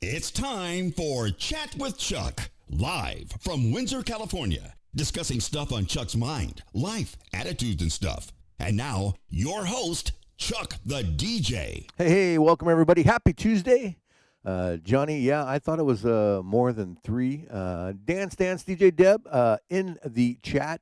It's time for Chat with Chuck, live from Windsor, California, discussing stuff on Chuck's mind, life, attitudes, and stuff. And now, your host, Chuck the DJ. Hey, welcome everybody. Happy Tuesday. Johnny, yeah, I thought it was more than three. Dance, DJ Deb in the chat,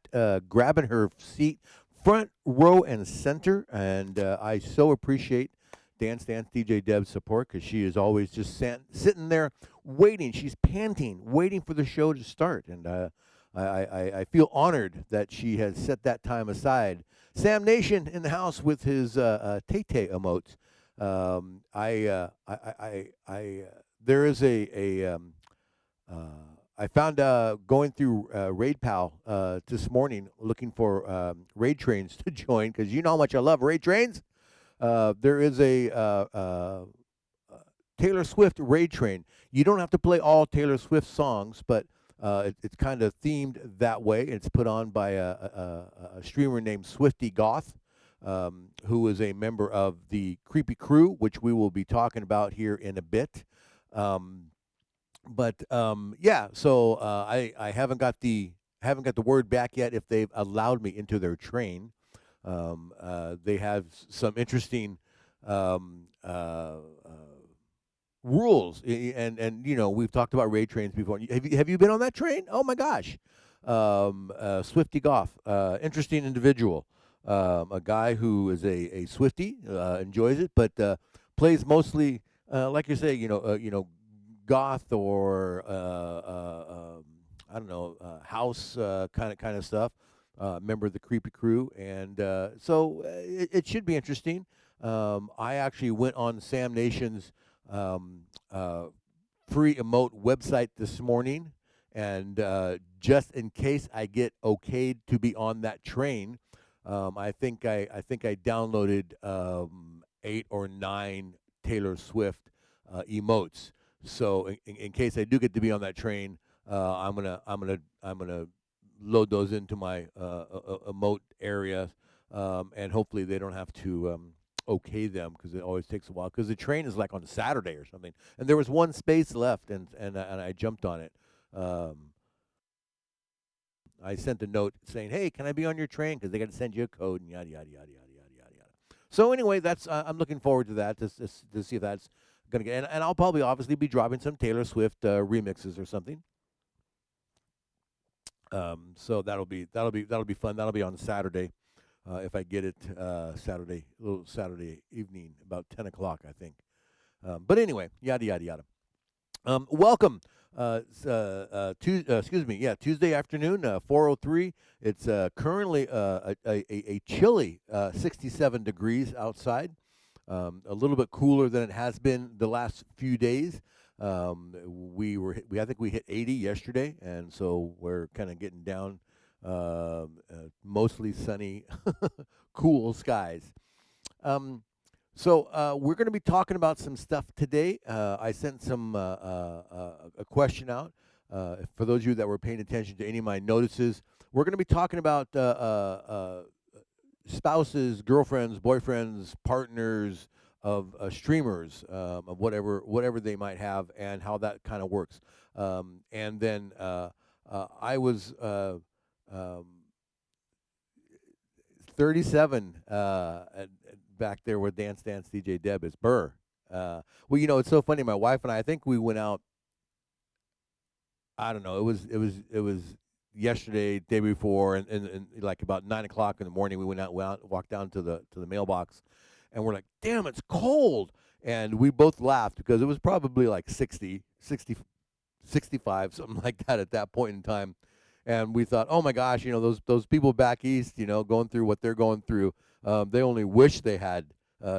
grabbing her seat front row and center. And I so appreciate Dance DJ Deb's support because she is always just sitting there waiting. She's panting, waiting for the show to start. And I feel honored that she has set that time aside. Sam Nation in the house with his Tay-Tay emotes. There is I found going through RaidPal this morning looking for raid trains to join because you know how much I love raid trains. There is a Taylor Swift raid train. You don't have to play all Taylor Swift songs, but it's kind of themed that way. It's put on by a streamer named Swifty Goth, who is a member of the Creepy Crew, which we will be talking about here in a bit. Yeah, so I haven't got the word back yet if they've allowed me into their train. They have some interesting rules, and you know we've talked about raid trains before. Have you been on that train? Oh my gosh, Swifty Goth, interesting individual, a guy who is a Swifty, enjoys it, but plays mostly like you say, goth or I don't know, house kind of stuff. Member of the Creepy Crew, and so it should be interesting. I actually went on Sam Nation's free emote website this morning, and just in case I get okayed to be on that train, I think I downloaded 8 or 9 Taylor Swift emotes. So in case I do get to be on that train, I'm gonna load those into my emote area, and hopefully they don't have to okay them because it always takes a while because the train is like on Saturday or something, and there was one space left, and I jumped on it. I sent a note saying, "Hey, can I be on your train?" Because they got to send you a code and yada yada yada yada yada yada yada. So anyway, that's I'm looking forward to that to see if that's gonna get, and I'll probably obviously be dropping some Taylor Swift remixes or something. So that'll be fun. That'll be on Saturday, if I get it little Saturday evening, about 10 o'clock, I think. But anyway, yada yada yada. Welcome. Tuesday afternoon, 4:03. It's currently a chilly 67 degrees outside. A little bit cooler than it has been the last few days. I think we hit 80 yesterday, and so we're kind of getting down. Mostly sunny, cool skies. So we're going to be talking about some stuff today. I sent a question out for those of you that were paying attention to any of my notices. We're going to be talking about spouses, girlfriends, boyfriends, partners of streamers, of whatever they might have, and how that kind of works. And then I was 37 back there with Dance DJ Deb is Burr. Well, it's so funny. My wife and I think we went out. I don't know. It was yesterday, day before, and like about 9 o'clock in the morning, we went out, walked down to the mailbox, and we're like, "Damn, it's cold!" And we both laughed because it was probably like 60, 65, something like that at that point in time. And we thought, oh my gosh, those people back east, going through what they're going through, they only wish they had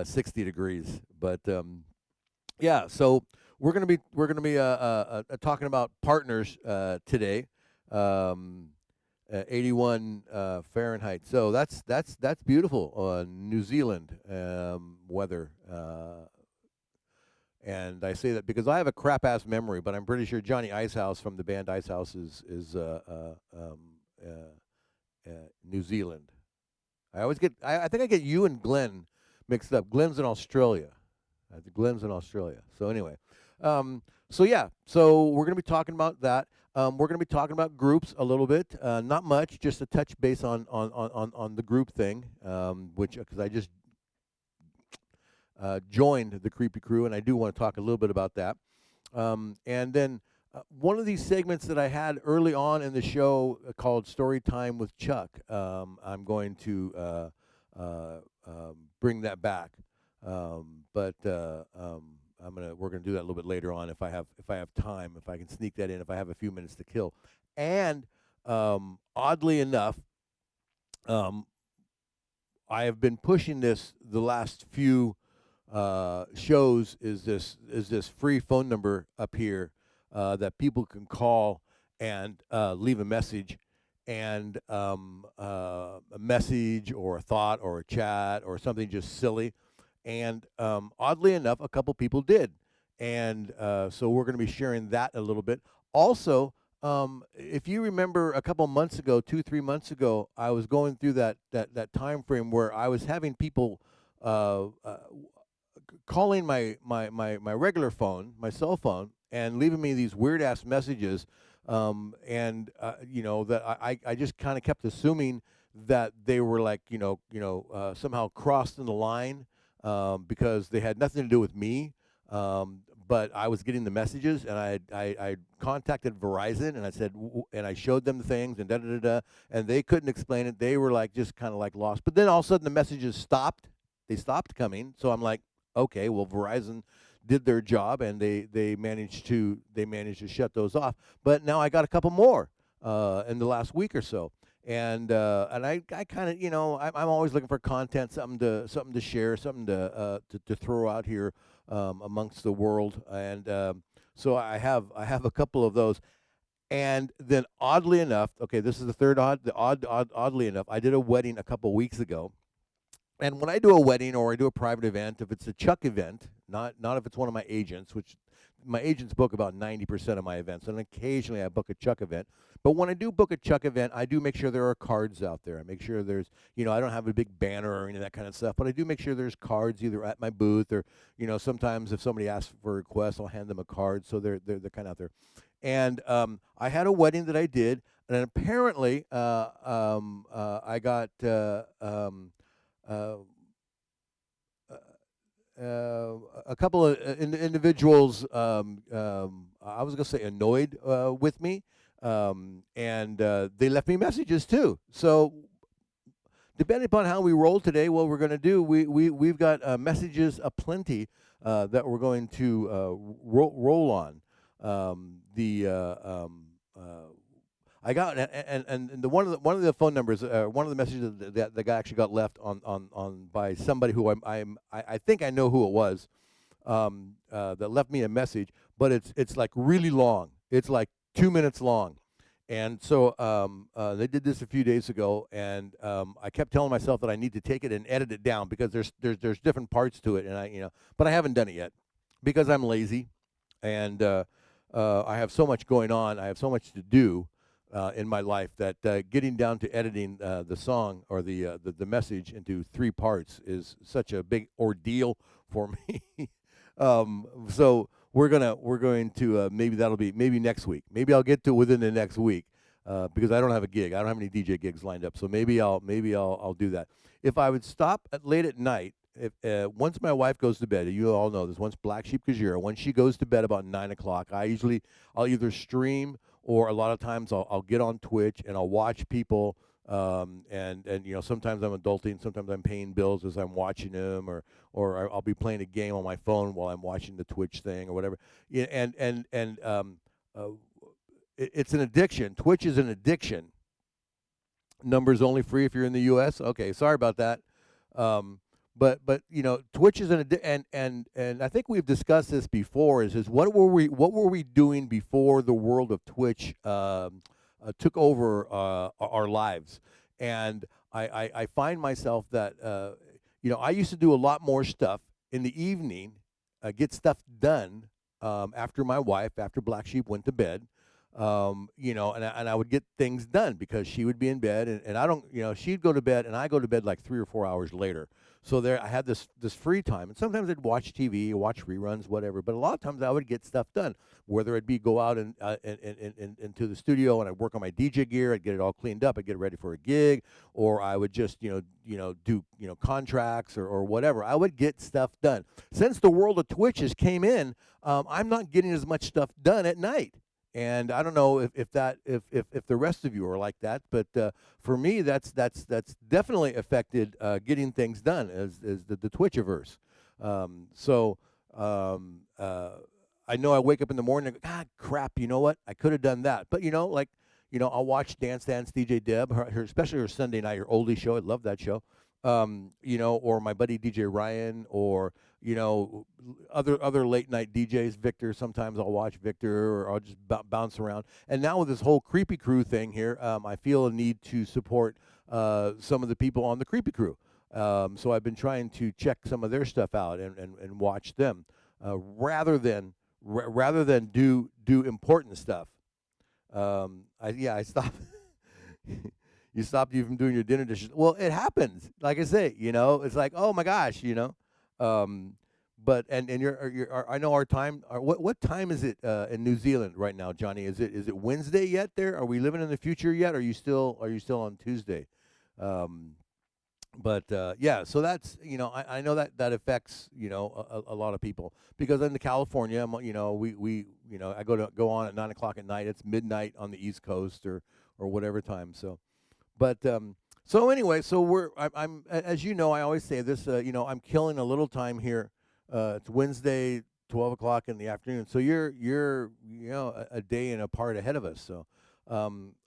60 degrees. But yeah, so we're gonna be talking about partners today, 81 Fahrenheit. So that's beautiful. New Zealand weather. And I say that because I have a crap ass memory, but I'm pretty sure Johnny Icehouse from the band Icehouse is New Zealand. I think I get you and Glenn mixed up. Glenn's in Australia. Glenn's in Australia. So anyway, so yeah, so we're going to be talking about that. We're going to be talking about groups a little bit, not much, just a touch base on the group thing, which because I just joined the Creepy Crew, and I do want to talk a little bit about that. And then one of these segments that I had early on in the show called Story Time with Chuck, I'm going to bring that back. But we're gonna do that a little bit later on if I have time, if I can sneak that in, if I have a few minutes to kill. And oddly enough, I have been pushing this the last few shows. Is this free phone number up here that people can call and leave a message, and a message or a thought or a chat or something just silly. And oddly enough, a couple people did. And so we're going to be sharing that a little bit. Also, if you remember a couple months ago, 2-3 months ago, I was going through that time frame where I was having people calling my regular phone, my cell phone, and leaving me these weird ass messages. And that I just kind of kept assuming that they were like somehow crossed in the line, because they had nothing to do with me. But I was getting the messages, and I contacted Verizon, and I said, and I showed them the things, and and they couldn't explain it. They were like just kind of like lost. But then all of a sudden the messages stopped. They stopped coming. So I'm like, okay, well, Verizon did their job, and they managed to shut those off. But now I got a couple more in the last week or so. And I kind of I'm always looking for content, something to share, something to throw out here amongst the world, and so I have a couple of those. And then oddly enough, okay, this is the third oddly enough, I did a wedding a couple weeks ago. And when I do a wedding or I do a private event, if it's a Chuck event, not if it's one of my agents, which my agents book about 90% of my events, and occasionally I book a Chuck event. But when I do book a Chuck event, I do make sure there are cards out there. I make sure there's, I don't have a big banner or any of that kind of stuff, but I do make sure there's cards either at my booth or, sometimes if somebody asks for a request, I'll hand them a card, so they're kind of out there. And I had a wedding that I did, and apparently I got a couple of individuals, I was going to say annoyed with me, and they left me messages too. So depending upon how we roll today, what we're going to do, we've got messages aplenty that we're going to roll on. I got and one of the phone numbers, one of the messages that the guy actually got left on by somebody who I think I know who it was, that left me a message, but it's like really long. It's like 2 minutes long, and so they did this a few days ago, and I kept telling myself that I need to take it and edit it down because there's different parts to it, and but I haven't done it yet because I'm lazy, and I have so much going on. I have so much to do in my life that getting down to editing the song or the message into 3 parts is such a big ordeal for me. So we're going to maybe next week. Maybe I'll get to it within the next week because I don't have a gig. I don't have any DJ gigs lined up. So maybe I'll do that. If I would stop late at night, once my wife goes to bed, you all know this. Once Black Sheep Kajira, when she goes to bed about 9 o'clock, I'll either stream, or a lot of times I'll get on Twitch and I'll watch people, and sometimes I'm adulting, sometimes I'm paying bills as I'm watching them, or I'll be playing a game on my phone while I'm watching the Twitch thing or whatever. Yeah, it's an addiction. Twitch is an addiction. Numbers only free if you're in the U.S. Okay, sorry about that. But Twitch is and I think we've discussed this before. Is what were we doing before the world of Twitch took over our lives? And I find myself that I used to do a lot more stuff in the evening, get stuff done after Black Sheep went to bed. And I would get things done because she would be in bed, and I don't, she'd go to bed, and I go to bed like 3 or 4 hours later. So I had this free time, and sometimes I'd watch TV, watch reruns, whatever. But a lot of times I would get stuff done, whether it be go out and into the studio and I'd work on my DJ gear, I'd get it all cleaned up, I'd get it ready for a gig, or I would just do contracts or whatever. I would get stuff done. Since the world of Twitch has came in, I'm not getting as much stuff done at night. And I don't know if the rest of you are like that, but for me, that's definitely affected getting things done as the Twitchiverse. So I know I wake up in the morning and go, God crap, you know what? I could have done that. But I'll watch Dance Dance DJ Deb, especially her Sunday night, her oldie show. I love that show. Or my buddy DJ Ryan, or other late night DJs. Victor, sometimes I'll watch Victor, or I'll just bounce around. And now with this whole Creepy Crew thing here, I feel a need to support some of the people on the Creepy Crew. So I've been trying to check some of their stuff out and watch them rather than do important stuff. I stopped. You stopped you from doing your dinner dishes. Well, it happens. Like I say, it's like, oh my gosh, But I know our time. What time is it in New Zealand right now, Johnny? Is it Wednesday yet? There, are we living in the future yet? Are you still on Tuesday? Yeah, so that's I know that affects a lot of people, because in California, I go on at 9 o'clock at night. It's midnight on the East Coast or whatever time. So anyway, I'm as you know, I always say this. I'm killing a little time here. It's Wednesday, 12 o'clock in the afternoon. So you're a day and a part ahead of us. So.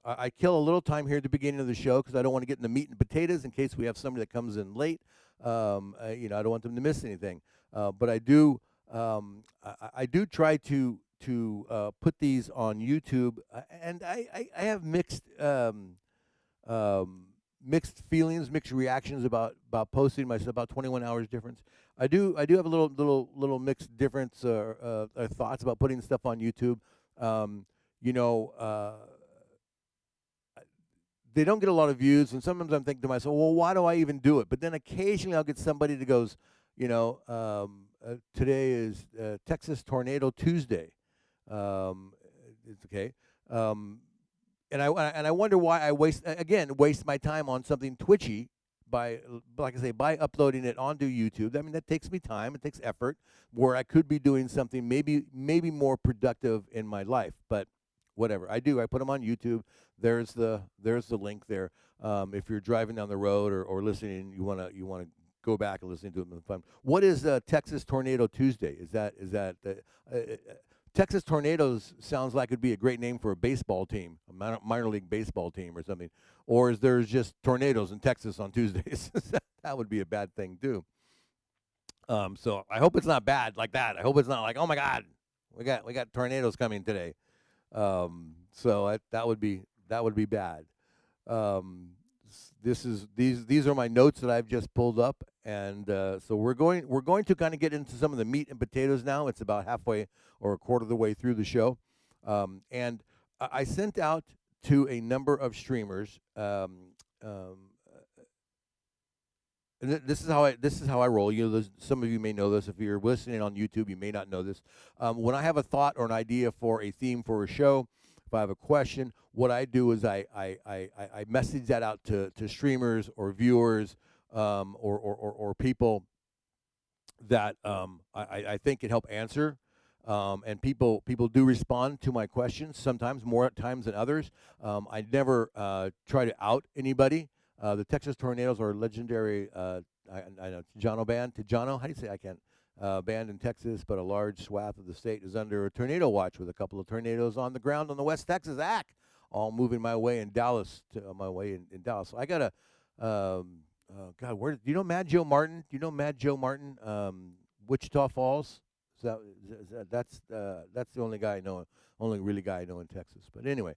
I kill a little time here at the beginning of the show because I don't want to get in the meat and potatoes in case we have somebody that comes in late. I don't want them to miss anything. But I do try to put these on YouTube, and I have mixed feelings, mixed reactions about posting myself. About 21 hours difference. I do have a little mixed difference thoughts about putting stuff on YouTube. They don't get a lot of views, and sometimes I'm thinking to myself, well, why do I even do it? But then occasionally I'll get somebody that goes, today is Texas Tornado Tuesday. It's okay. And I wonder why I waste my time on something twitchy by, like I say, by uploading it onto YouTube. I mean, that takes me time, it takes effort, where I could be doing something maybe more productive in my life. But whatever I do, I put them on YouTube. There's the link there. If you're driving down the road or listening, you wanna go back and listen to them in fun. What is Texas Tornado Tuesday? Is that Texas Tornadoes sounds like it'd be a great name for a baseball team, a minor league baseball team or something. Or is there just tornadoes in Texas on Tuesdays? That would be a bad thing too. So I hope it's not bad like that. I hope it's not like, oh my God, we got tornadoes coming today. So that would be bad. These are my notes that I've just pulled up, and so we're going to kind of get into some of the meat and potatoes now. It's about halfway or a quarter of the way through the show, and I sent out to a number of streamers. And this is how I roll. Some of you may know this. If you're listening on YouTube, you may not know this. When I have a thought or an idea for a theme for a show, if I have a question, what I do is I message that out to streamers or viewers or people that I think can help answer. And people do respond to my questions, sometimes more at times than others. I never try to out anybody. The Texas Tornadoes are a legendary I know Tejano band. Tejano, how do you say? I can't. Band in Texas, but a large swath of the state is under a tornado watch, with a couple of tornadoes on the ground on the West Texas Act, all moving my way in Dallas. In Dallas. So I got God, where do you know Mad Joe Martin? Do you know Mad Joe Martin? Wichita Falls. That's the only guy I know, only really guy I know in Texas. But anyway,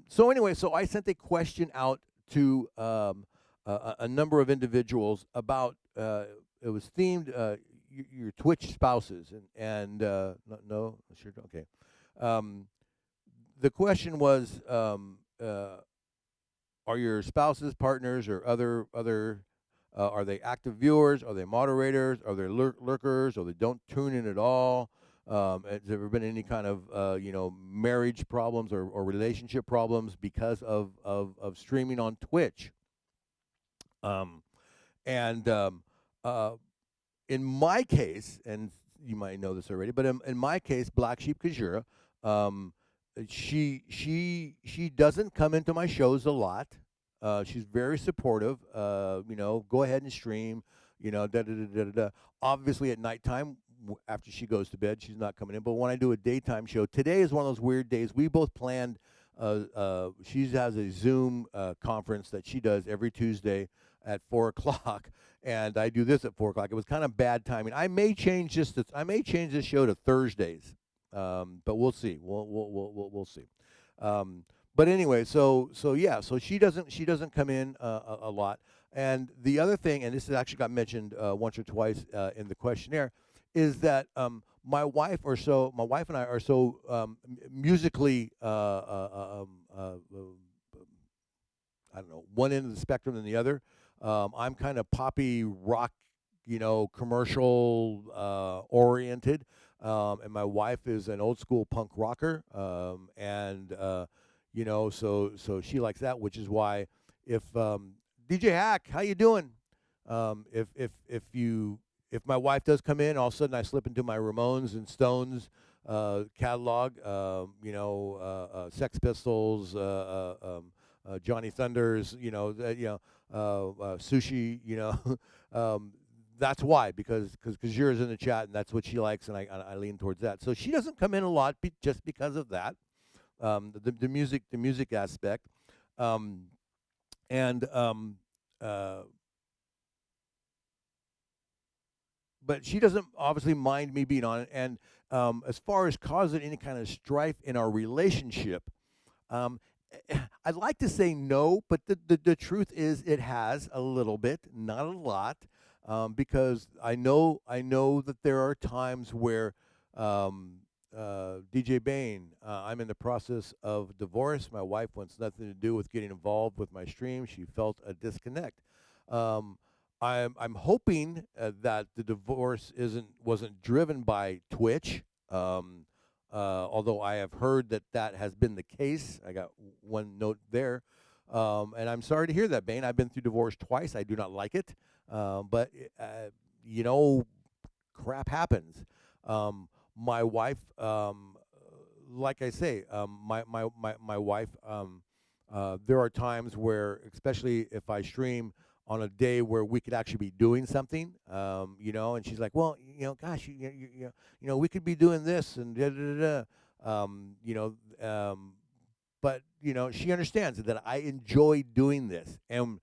so I sent a question out to a number of individuals about it was themed your Twitch spouses and no, sure, okay. the question was, are your spouses, partners, or other are they active viewers? Are they moderators? Are they lurkers? Or they don't tune in at all? Has there ever been any kind of marriage problems or relationship problems because of streaming on Twitch? Um, and in my case, and you might know this already, but in my case, Black Sheep Kajira, um, she doesn't come into my shows a lot. She's very supportive. Go ahead and stream. Da da da da da. Da. Obviously, at nighttime, after she goes to bed, she's not coming in. But when I do a daytime show, today is one of those weird days. We both planned. She has a Zoom conference that she does every Tuesday at 4 o'clock, and I do this at 4 o'clock. It was kind of bad timing. I may change this show to Thursdays, but we'll see. We'll see. But anyway, so yeah, so she doesn't come in a lot. And the other thing, and this has actually got mentioned once or twice in the questionnaire, is that my wife and I are so musically I don't know, one end of the spectrum than the other. I'm kind of poppy rock, commercial oriented, and my wife is an old school punk rocker, and so she likes that, which is why if DJ Hack, how you doing? If my wife does come in, all of a sudden I slip into my Ramones and Stones catalog, Sex Pistols, Johnny Thunders, Sushi, that's why, because Kajira's in the chat and that's what she likes, and I lean towards that. So she doesn't come in a lot just because of that, the music aspect, and but she doesn't obviously mind me being on it. And as far as causing any kind of strife in our relationship, I'd like to say no, but the truth is it has a little bit, not a lot, because I know that there are times where DJ Bain, I'm in the process of divorce. My wife wants nothing to do with getting involved with my stream. She felt a disconnect. I'm hoping that the divorce wasn't driven by Twitch. Although I have heard that has been the case. I got one note there. And I'm sorry to hear that, Bain. I've been through divorce twice. I do not like it. But, crap happens. My wife, like I say, my wife, there are times where, especially if I stream on a day where we could actually be doing something, and she's like, well, gosh, we could be doing this and da da da, but she understands that I enjoy doing this, and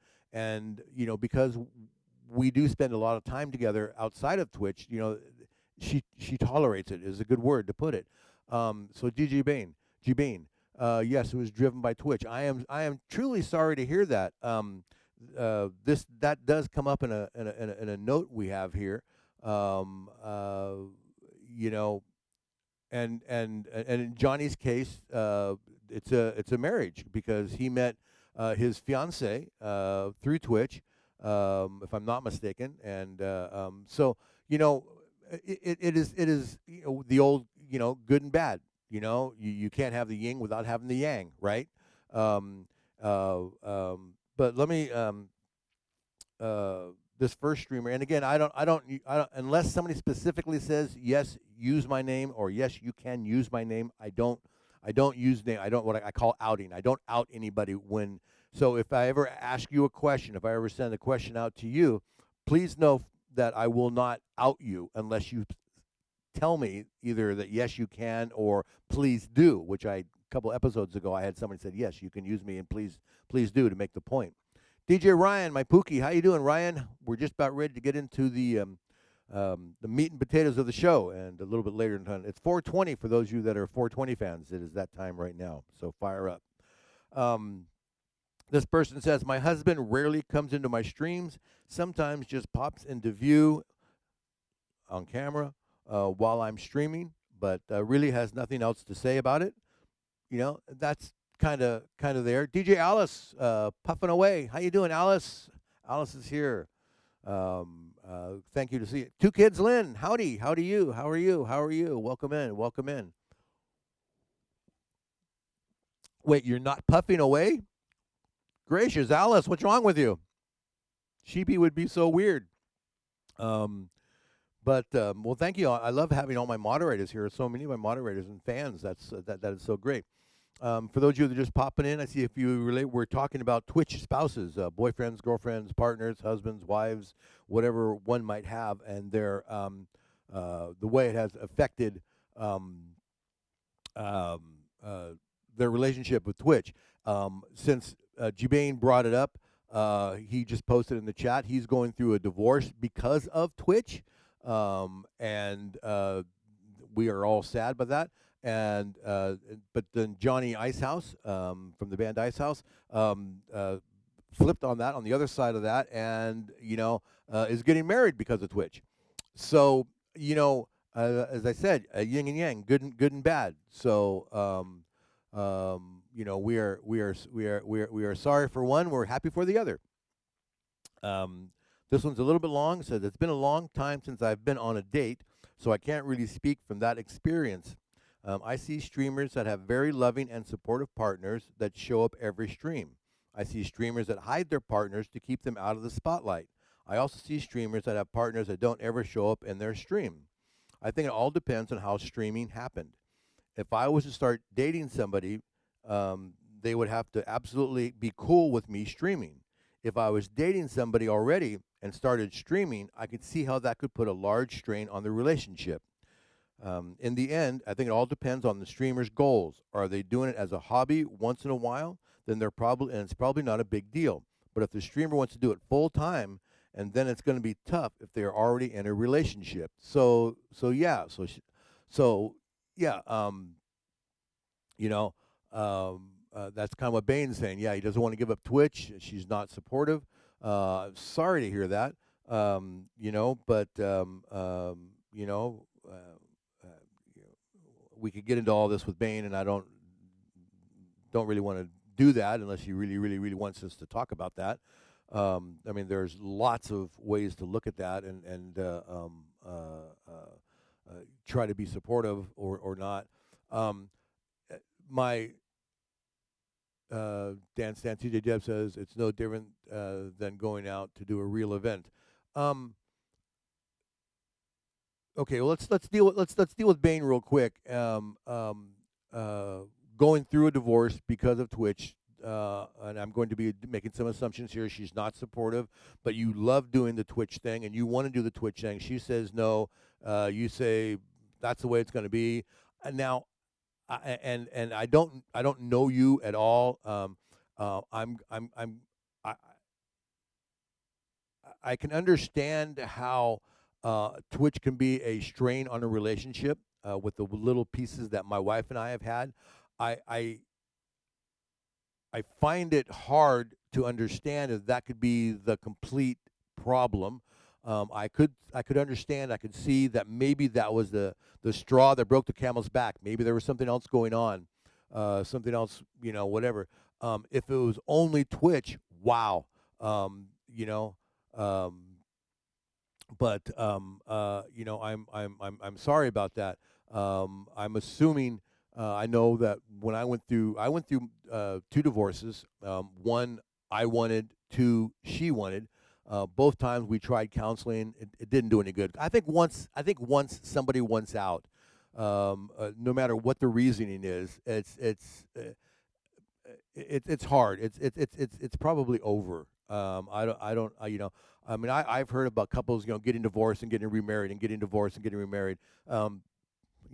because we do spend a lot of time together outside of Twitch, she tolerates it is a good word to put it. So DJ Bain, G Bain, yes, it was driven by Twitch. I am truly sorry to hear that. That does come up in a note we have here, and in Johnny's case, it's a marriage because he met his fiance through Twitch, if I'm not mistaken, and so it is the old good and bad. You can't have the yin without having the yang, right? But let me this first streamer, and again, I don't unless somebody specifically says yes, use my name, or yes, you can use my name. I don't use name. I don't what I call outing. I don't out anybody when. So if I ever ask you a question, if I ever send a question out to you, please know that I will not out you unless you tell me either that yes you can or please do, which a couple episodes ago I had somebody said yes you can use me and please do to make the point. DJ Ryan, my Pookie, how you doing, Ryan? We're just about ready to get into the meat and potatoes of the show, and a little bit later in time. It's 4:20 for those of you that are 4:20 fans. It is that time right now, so fire up. This person says, my husband rarely comes into my streams, sometimes just pops into view on camera while I'm streaming, but really has nothing else to say about it. that's kind of there. DJ Alice, puffing away. How you doing, Alice? Alice is here. Thank you to see it. Two Kids Lynn, howdy. How do you? How are you? How are you? Welcome in. Welcome in. Wait, you're not puffing away? Gracious, Alice, what's wrong with you? Sheepy would be so weird. Um, but well, thank you. I love having all my moderators here. So many of my moderators and fans. That is so great. For those of you that are just popping in, I see if you relate, we're talking about Twitch spouses, boyfriends, girlfriends, partners, husbands, wives, whatever one might have, and the way it has affected um, um, uh, their relationship with Twitch. Since Jubane brought it up, he just posted in the chat he's going through a divorce because of Twitch, and we are all sad by that. And but then Johnny Icehouse from the band Icehouse flipped on that on the other side of that, and is getting married because of Twitch. So as I said, yin and yang, good and bad. So we are sorry for one, we're happy for the other. This one's a little bit long. It says it's been a long time since I've been on a date, so I can't really speak from that experience. I see streamers that have very loving and supportive partners that show up every stream. I see streamers that hide their partners to keep them out of the spotlight. I also see streamers that have partners that don't ever show up in their stream. I think it all depends on how streaming happened. If I was to start dating somebody, they would have to absolutely be cool with me streaming. If I was dating somebody already and started streaming, I could see how that could put a large strain on the relationship. In the end, I think it all depends on the streamer's goals. Are they doing it as a hobby once in a while? Then it's probably not a big deal. But if the streamer wants to do it full time, and then it's going to be tough if they're already in a relationship. So yeah, you know, that's kind of what Bane's saying. Yeah, he doesn't want to give up Twitch. She's not supportive. Sorry to hear that. But we could get into all this with Bane, and I don't really want to do that unless he really, really, really wants us to talk about that. I mean, there's lots of ways to look at that and try to be supportive or not. My Dan Stan TJ Deb says it's no different than going out to do a real event. Okay, well, let's deal with Bane real quick. Going through a divorce because of Twitch, and I'm going to be making some assumptions here. She's not supportive, but you love doing the Twitch thing, and you want to do the Twitch thing. She says no. You say that's the way it's going to be. And now, and I don't know you at all. I, I can understand how Twitch can be a strain on a relationship with the little pieces that my wife and I have had. I find it hard to understand if that could be the complete problem. I could understand. I could see that maybe that was the straw that broke the camel's back. Maybe there was something else going on, something else, whatever. If it was only Twitch, wow, you know. But I'm sorry about that. I'm assuming I know that when I went through two divorces. One I wanted, two she wanted. Both times we tried counseling, it didn't do any good. I think once somebody wants out, no matter what the reasoning is, it's hard. It's probably over. I mean, I've heard about couples, getting divorced and getting remarried and getting divorced and getting remarried. And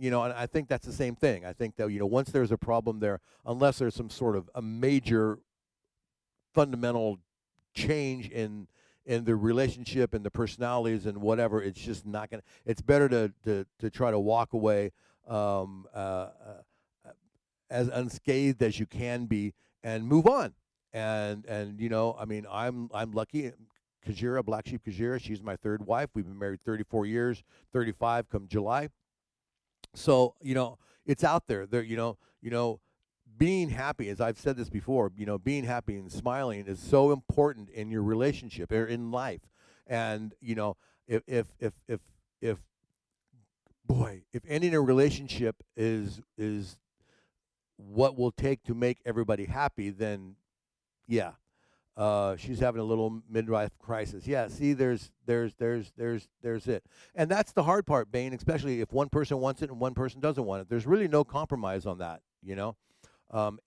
I think that's the same thing. I think that, once there's a problem there, unless there's some sort of a major fundamental change in the relationship and the personalities and whatever, it's just not gonna. It's better to try to walk away as unscathed as you can be and move on. And I mean, I'm lucky. Kajira, Black Sheep Kajira, she's my third wife. We've been married 34 years, 35 come July. So it's out there. being happy, as I've said this before, being happy and smiling is so important in your relationship or in life. And if boy, if ending a relationship is what will take to make everybody happy, then yeah, she's having a little midlife crisis. Yeah, see, there's it, and that's the hard part, Bane. Especially if one person wants it and one person doesn't want it. There's really no compromise on that.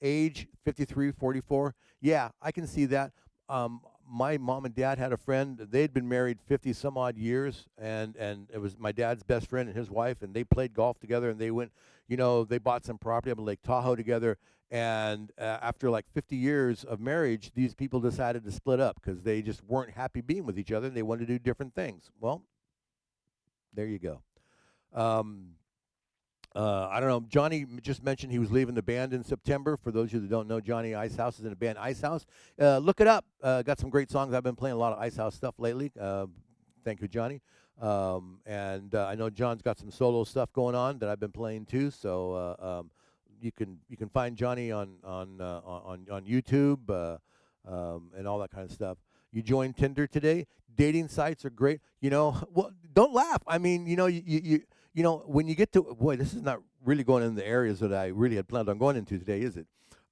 Age 53, 44. Yeah, I can see that. My mom and dad had a friend. They'd been married 50 some odd years, and it was my dad's best friend and his wife, and they played golf together, and they went, they bought some property up in Lake Tahoe together. And after like 50 years of marriage, these people decided to split up because they just weren't happy being with each other, and they wanted to do different things. Well, there you go. Um, I don't know. Johnny just mentioned he was leaving the band in September. For those of you that don't know, Johnny Icehouse is in a band, Icehouse. Look it up. Got some great songs. I've been playing a lot of Icehouse stuff lately. Thank you, Johnny. And I know John's got some solo stuff going on that I've been playing too. So you can find Johnny on YouTube and all that kind of stuff. You joined Tinder today. Dating sites are great. Well, don't laugh. I mean, when you get to, boy, this is not really going in the areas that I really had planned on going into today, is it?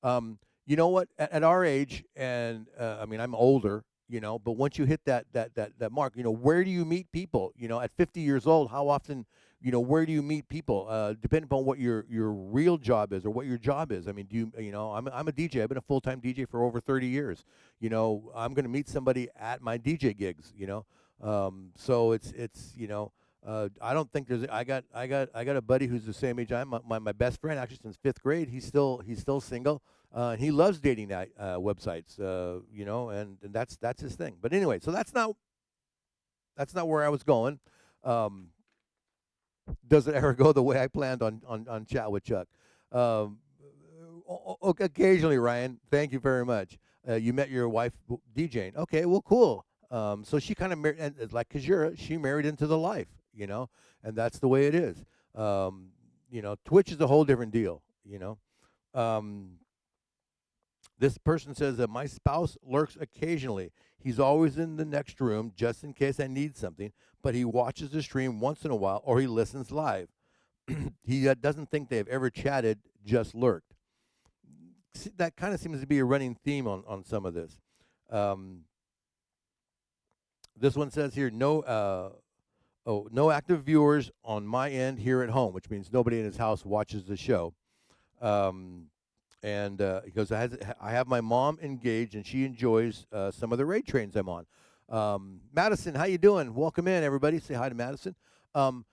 You know what? At our age, and I mean, I'm older, but once you hit that mark, where do you meet people? At 50 years old, how often, where do you meet people? Depending upon what your real job is or what your job is. I mean, I'm a DJ. I've been a full-time DJ for over 30 years. I'm going to meet somebody at my DJ gigs. So it's I don't think there's. I got a buddy who's the same age I'm. My best friend actually since 5th grade. He's still single. And he loves dating websites. And that's his thing. But anyway, so that's not where I was going. Does it ever go the way I planned on Chat with Chuck? Occasionally, Ryan. Thank you very much. You met your wife DJing. Okay, well, cool. So she kind of married, like Kajira, she married into the life, and that's the way it is. Twitch is a whole different deal, This person says that my spouse lurks occasionally. He's always in the next room just in case I need something, but he watches the stream once in a while or he listens live. He doesn't think they've ever chatted, just lurked. See, that kind of seems to be a running theme on some of this. This one says here, no active viewers on my end here at home, which means nobody in his house watches the show. And he goes, I have my mom engaged, and she enjoys some of the raid trains I'm on. Madison, how you doing? Welcome in, everybody. Say hi to Madison. DJing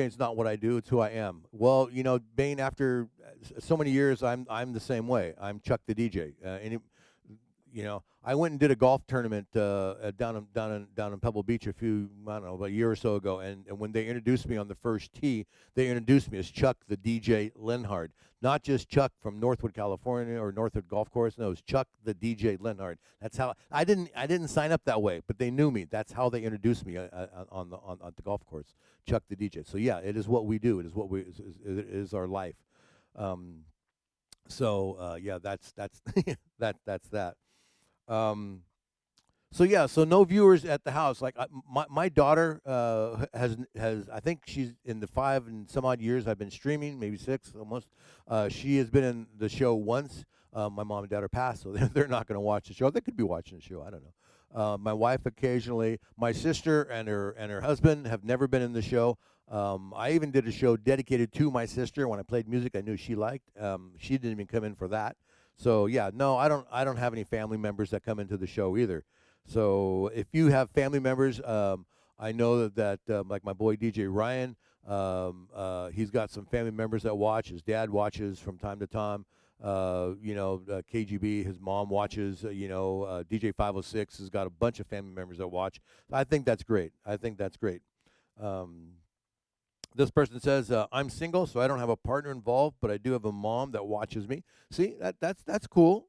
is not what I do; it's who I am. Well, Bane, after so many years, I'm the same way. I'm Chuck the DJ. I went and did a golf tournament down in Pebble Beach about a year or so ago, and when they introduced me on the first tee, they introduced me as Chuck the DJ Lenhard, not just Chuck from Northwood, California, or Northwood Golf Course. No, it was Chuck the DJ Lenhard. That's how I didn't sign up that way, but they knew me. That's how they introduced me on the golf course, Chuck the DJ. So yeah, it is what we do. It is it is our life. Yeah, that's that's that. So no viewers at the house. Like my daughter has I think she's in the 5 and some odd years I've been streaming, maybe 6 almost. She has been in the show once. My mom and dad are passed, so they're not going to watch the show. They could be watching the show. I don't know. My wife occasionally. My sister and her husband have never been in the show. I even did a show dedicated to my sister when I played music I knew she liked. She didn't even come in for that. So yeah, no, I don't have any family members that come into the show either. So if you have family members, I know that like my boy DJ Ryan, he's got some family members that watch. His dad watches from time to time. KGB, his mom watches. DJ 506 has got a bunch of family members that watch. I think that's great. This person says, I'm single, so I don't have a partner involved, but I do have a mom that watches me. See, that's cool,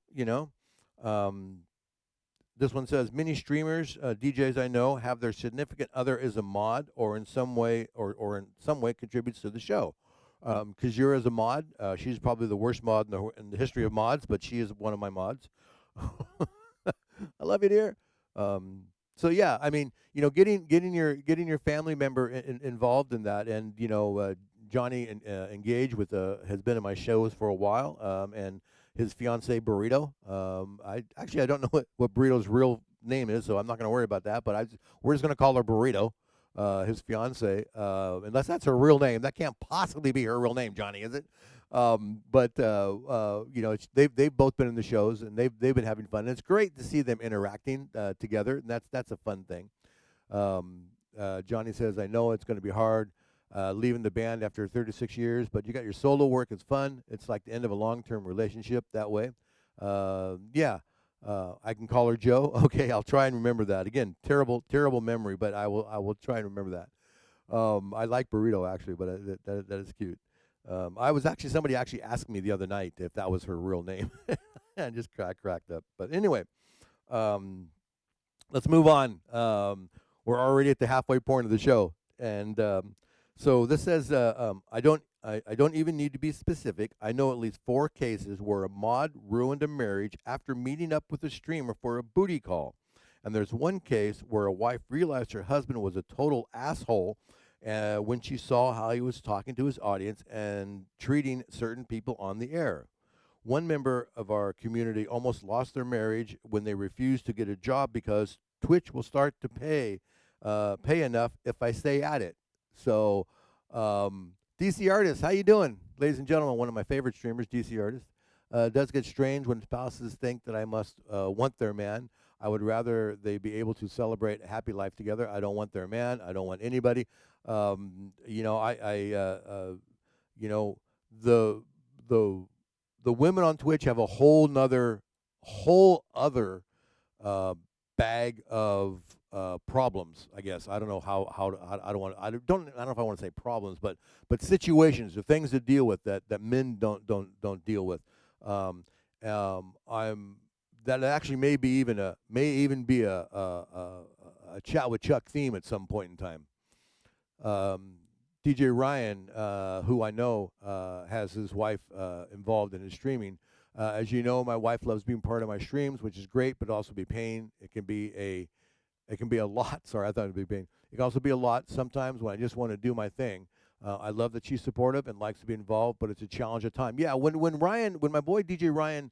This one says, many streamers, DJs I know, have their significant other as a mod or in some way or in some way contributes to the show. Kajira is a mod. She's probably the worst mod in the history of mods, but she is one of my mods. I love you, dear. Um, so yeah, I mean, getting your family member involved in that, and Johnny engaged with has been in my shows for a while, and his fiance Burrito. I don't know what Burrito's real name is, so I'm not going to worry about that. But we're just going to call her Burrito, his fiance, unless that's her real name. That can't possibly be her real name, Johnny, is it? But they've both been in the shows, and they've been having fun. And it's great to see them interacting together, and that's a fun thing. Johnny says, "I know it's going to be hard leaving the band after 36 years, but you got your solo work. It's fun. It's like the end of a long-term relationship that way." Yeah. I can call her Joe. Okay, I'll try and remember that. Again, terrible memory, but I will try and remember that. I like Burrito actually, but that is cute. Somebody actually asked me the other night if that was her real name. And just cracked up. But anyway, um, let's move on. We're already at the halfway point of the show, and so this says, I don't even need to be specific. I know at least 4 cases where a mod ruined a marriage after meeting up with a streamer for a booty call. And there's one case where a wife realized her husband was a total asshole when she saw how he was talking to his audience and treating certain people on the air. One member of our community almost lost their marriage when they refused to get a job because Twitch will start to pay enough if I stay at it. So, DC Artist, how you doing? Ladies and gentlemen, one of my favorite streamers, DC Artist. It does get strange when spouses think that I must want their man. I would rather they be able to celebrate a happy life together. I don't want their man. I don't want anybody. The the women on Twitch have a whole other uh, bag of problems. I guess I don't know I don't want I don't know if I want to say problems, but situations or things to deal with that men don't deal with. Um, I'm that actually may even be a chat with Chuck theme at some point in time. um, DJ Ryan, who I know has his wife involved in his streaming. As you know, my wife loves being part of my streams, which is great, but also be pain. It can be a lot. Sorry, I thought it'd be pain. It can also be a lot sometimes when I just want to do my thing. I love that she's supportive and likes to be involved, but it's a challenge at time. Yeah, when my boy DJ Ryan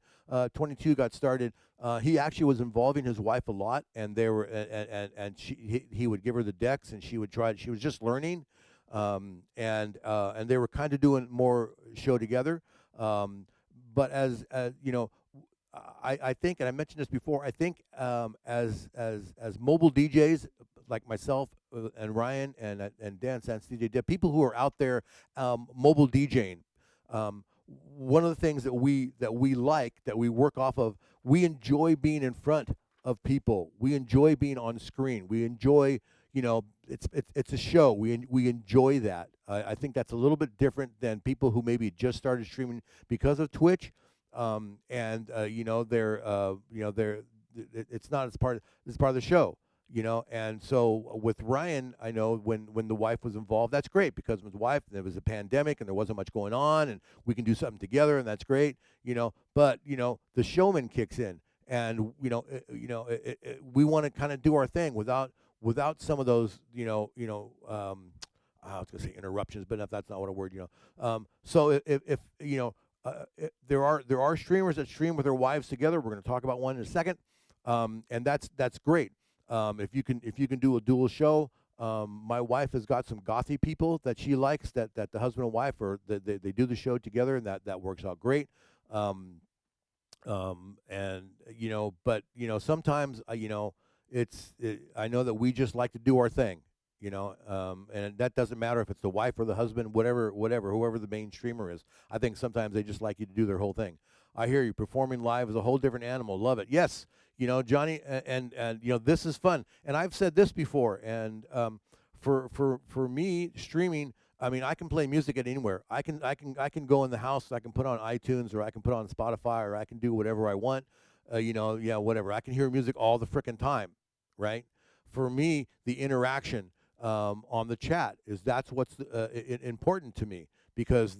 22 got started, he actually was involving his wife a lot, and they were and he would give her the decks, and she would try. She was just learning, and they were kind of doing more show together. But as you know, I think, and I mentioned this before, I think as mobile DJs like myself and Ryan and Dan Sans DJ, people who are out there mobile DJing, one of the things that we like, that we work off of, we enjoy being in front of people. We enjoy being on screen. We enjoy, it's a show. We enjoy that. I think that's a little bit different than people who maybe just started streaming because of Twitch. It's not as part of the show, and so with Ryan, I know when the wife was involved, that's great, because with his wife there was a pandemic and there wasn't much going on, and we can do something together, and that's great, but the showman kicks in, and we want to kind of do our thing without some of those I was gonna say interruptions, but if that's not what a word, so if there are streamers that stream with their wives together. We're going to talk about one in a second, and that's great. If you can do a dual show, my wife has got some gothy people that she likes, that the husband and wife they do the show together, and that works out great. And but sometimes I know that we just like to do our thing. And that doesn't matter if it's the wife or the husband, whoever the main streamer is. I think sometimes they just like you to do their whole thing. I hear you. Performing live is a whole different animal. Love it. Yes, Johnny, and this is fun. And I've said this before. And for me, streaming, I mean, I can play music at anywhere. I can go in the house. I can put on iTunes, or I can put on Spotify, or I can do whatever I want. Whatever. I can hear music all the frickin' time, right? For me, the interaction on the chat that's what's important to me, because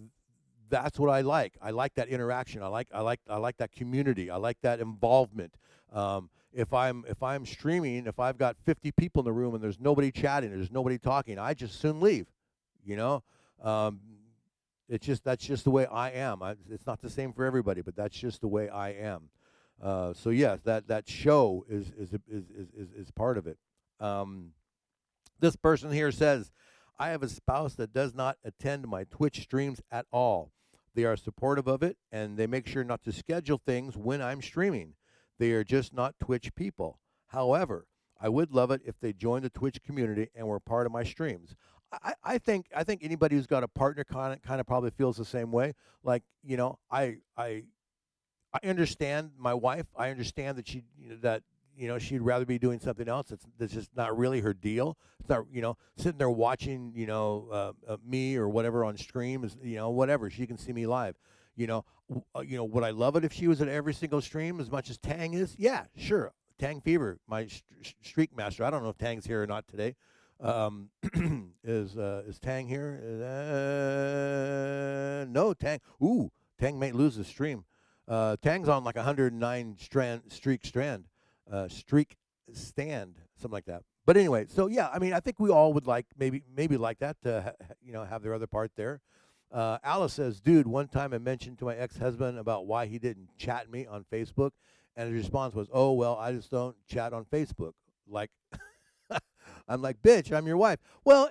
that's what I like. I like that interaction. I like that community. I like that involvement. If I'm streaming, if I've got 50 people in the room and there's nobody chatting, there's nobody talking, I just soon leave. You know, um, that's just the way I am. It's not the same for everybody, but that's just the way I am. So yes, that show is part of it. Um, this person here says, I have a spouse that does not attend my Twitch streams at all. They are supportive of it, and they make sure not to schedule things when I'm streaming. They are just not Twitch people. However, I would love it if they joined the Twitch community and were part of my streams. I think anybody who's got a partner kind of probably feels the same way. Like, I understand my wife. I understand that she'd rather be doing something else. That's just not really her deal. It's not, sitting there watching, me or whatever on stream is, whatever. She can see me live. Would I love it if she was at every single stream as much as Tang is? Yeah, sure. Tang Fever, my streak master. I don't know if Tang's here or not today. Is Tang here? No, Tang. Ooh, Tang may lose the stream. Tang's on like 109 streak stand, something like that. But anyway, so yeah, I mean, I think we all would like maybe like that to have their other part there. Alice says, dude, one time I mentioned to my ex-husband about why he didn't chat me on Facebook, and his response was, oh well, I just don't chat on Facebook. Like, I'm like, bitch, I'm your wife. Well,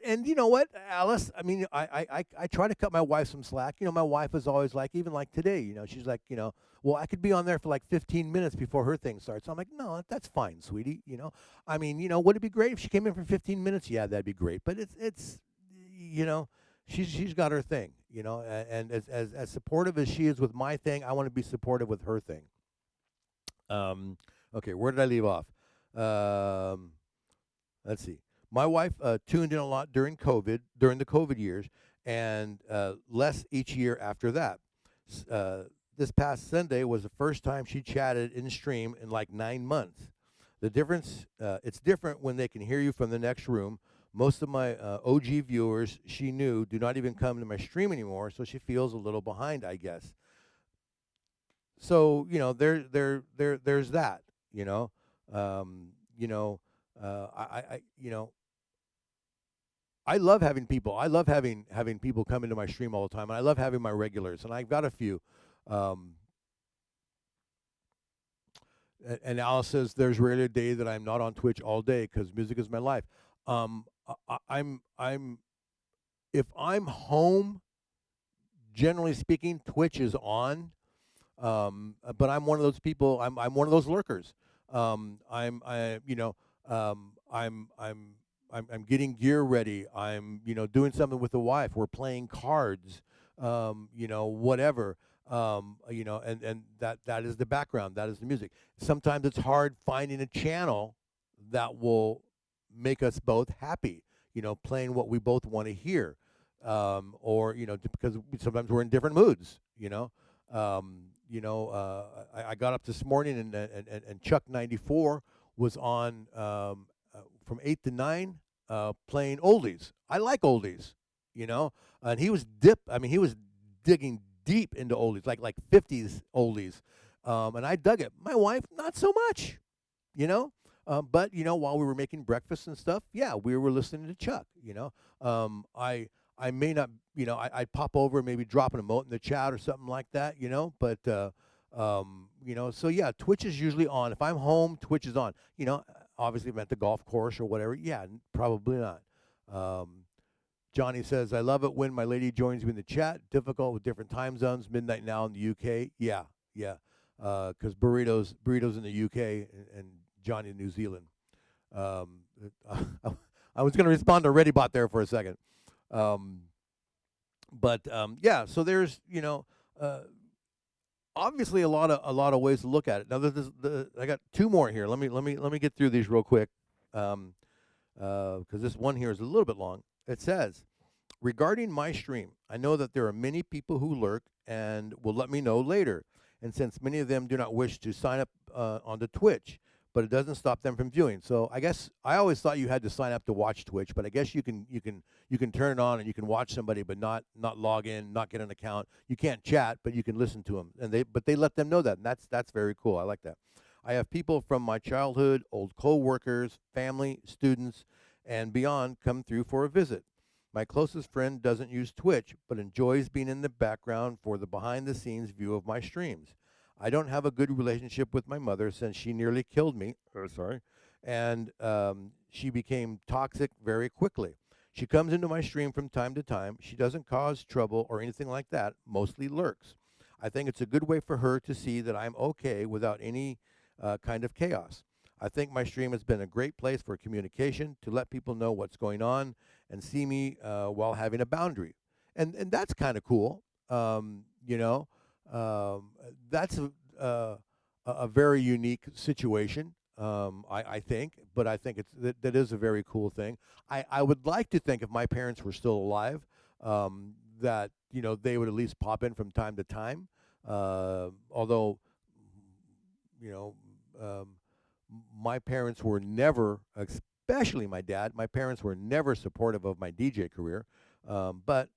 and you know what, Alice? I mean, I try to cut my wife some slack. My wife is always like, even like today, she's like, well, I could be on there for like 15 minutes before her thing starts. I'm like, no, that's fine, sweetie. I mean, would it be great if she came in for 15 minutes? Yeah, that'd be great. But it's she's got her thing, and as supportive as she is with my thing, I want to be supportive with her thing. Okay, where did I leave off? Let's see. My wife tuned in a lot during the COVID years, and less each year after that. This past Sunday was the first time she chatted in stream in like 9 months. The difference, it's different when they can hear you from the next room. Most of my OG viewers she knew do not even come to my stream anymore, so she feels a little behind, I guess. So there's that. I love having people. I love having people come into my stream all the time, and I love having my regulars, and I've got a few. And Alice says there's rarely a day that I'm not on Twitch all day because music is my life. I'm if I'm home, generally speaking, Twitch is on. But I'm one of those people. I'm one of those lurkers. I'm getting gear ready. I'm doing something with the wife. We're playing cards. Whatever. And that is the background. That is the music. Sometimes it's hard finding a channel that will make us both happy. Playing what we both want to hear, or because sometimes we're in different moods. I got up this morning and Chuck 94 was on from 8 to 9 playing oldies. I like oldies, and he was he was digging deep into oldies, like 50s oldies, and I dug it. My wife, not so much, but while we were making breakfast and stuff, yeah, we were listening to Chuck. I may not, I'd pop over and maybe drop an emote in the chat or something like that, but, so yeah, Twitch is usually on. If I'm home, Twitch is on. Obviously if I'm at the golf course or whatever, yeah, probably not. Johnny says, I love it when my lady joins me in the chat. Difficult with different time zones, midnight now in the UK. Yeah, because burritos in the UK and Johnny in New Zealand. I was going to respond to ReadyBot there for a second. Yeah, so there's obviously a lot of ways to look at it. Now I got two more here. Let me get through these real quick, because this one here is a little bit long. It says, regarding my stream, I know that there are many people who lurk and will let me know later. And since many of them do not wish to sign up onto Twitch, but it doesn't stop them from viewing. So I guess I always thought you had to sign up to watch Twitch, but I guess you can turn it on and you can watch somebody, but not log in, not get an account. You can't chat, but you can listen to them, and they let them know that, and that's very cool. I like that. I have people from my childhood, old co-workers, family, students, and beyond come through for a visit. My closest friend doesn't use Twitch, but enjoys being in the background for the behind-the-scenes view of my streams. I don't have a good relationship with my mother since she nearly killed me. Sorry. And she became toxic very quickly. She comes into my stream from time to time. She doesn't cause trouble or anything like that, mostly lurks. I think it's a good way for her to see that I'm okay without any kind of chaos. I think my stream has been a great place for communication to let people know what's going on and see me while having a boundary. And that's kind of cool. You know, that's a very unique situation, I think, but I think that is a very cool thing. I would like to think if my parents were still alive, that, they would at least pop in from time to time. Although, you know, my parents were never, especially my dad, my parents were never supportive of my DJ career. But,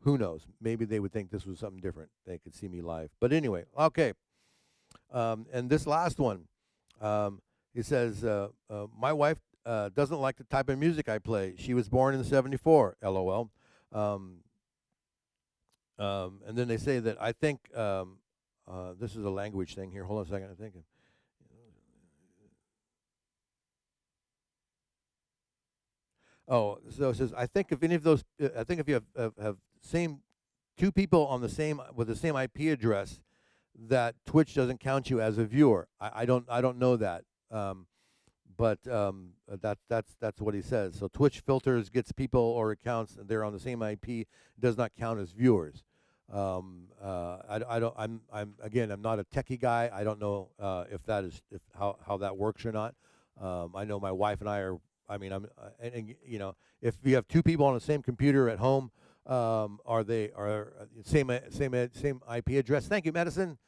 who knows? Maybe they would think this was something different. They could see me live. But anyway, okay. And this last one, it says, my wife doesn't like the type of music I play. She was born in '74, LOL. And then they say that I think this is a language thing here. Hold on a second. I'm thinking. Oh, so it says, I think if any of those, I think if you have same two people on the same with the same IP address, that Twitch doesn't count you as a viewer. I don't know that, but that's what he says. So Twitch filters gets people or accounts and they're on the same IP, does not count as viewers. I don't. I'm not a techie guy. I don't know if how that works or not. I know my wife and I are. I mean, if you have two people on the same computer at home, are same IP address? Thank you, Madison.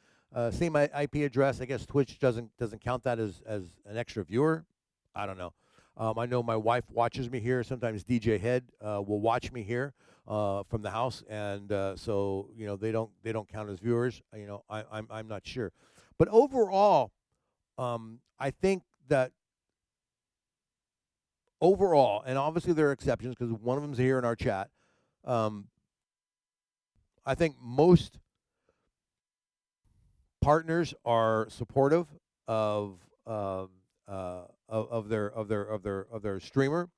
Same IP address. I guess Twitch doesn't count that as an extra viewer. I don't know. I know my wife watches me here. Sometimes DJ Head will watch me here from the house, and so they don't count as viewers. I'm not sure, but overall, I think that overall, and obviously there are exceptions because one of them's here in our chat. I think most partners are supportive of their streamer,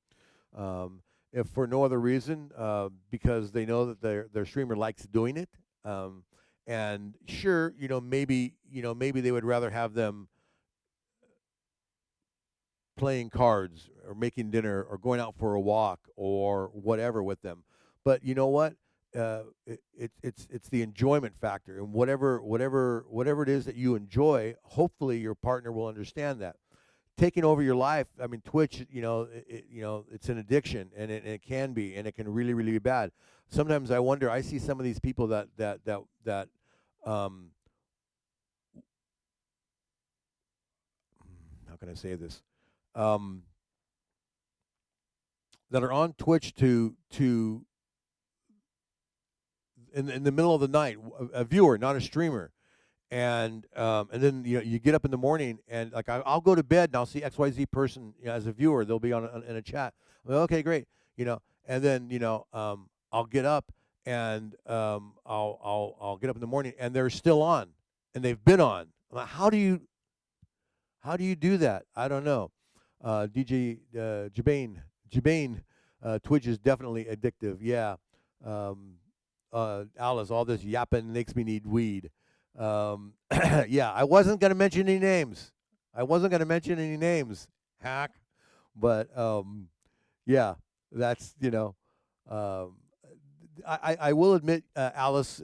if for no other reason, because they know that their streamer likes doing it. And sure, maybe they would rather have them playing cards or making dinner or going out for a walk or whatever with them. But you know what? It's the enjoyment factor, and whatever it is that you enjoy, hopefully your partner will understand that. Taking over your life, I mean, Twitch, it's an addiction, and it can be, and it can really, really be bad. Sometimes I wonder. I see some of these people that how can I say this? That are on Twitch to in the middle of the night, a viewer, not a streamer, and then you get up in the morning and like I'll go to bed and I'll see XYZ person as a viewer. They'll be on in a chat. Well, okay, great, and then I'll get up and I'll get up in the morning and they're still on and they've been on. I'm like, how do you do that? I don't know. DJ Jabane, Twitch is definitely addictive. Yeah. Alice, all this yapping makes me need weed. Yeah, I wasn't going to mention any names. Hack. But, yeah, that's, I will admit, Alice,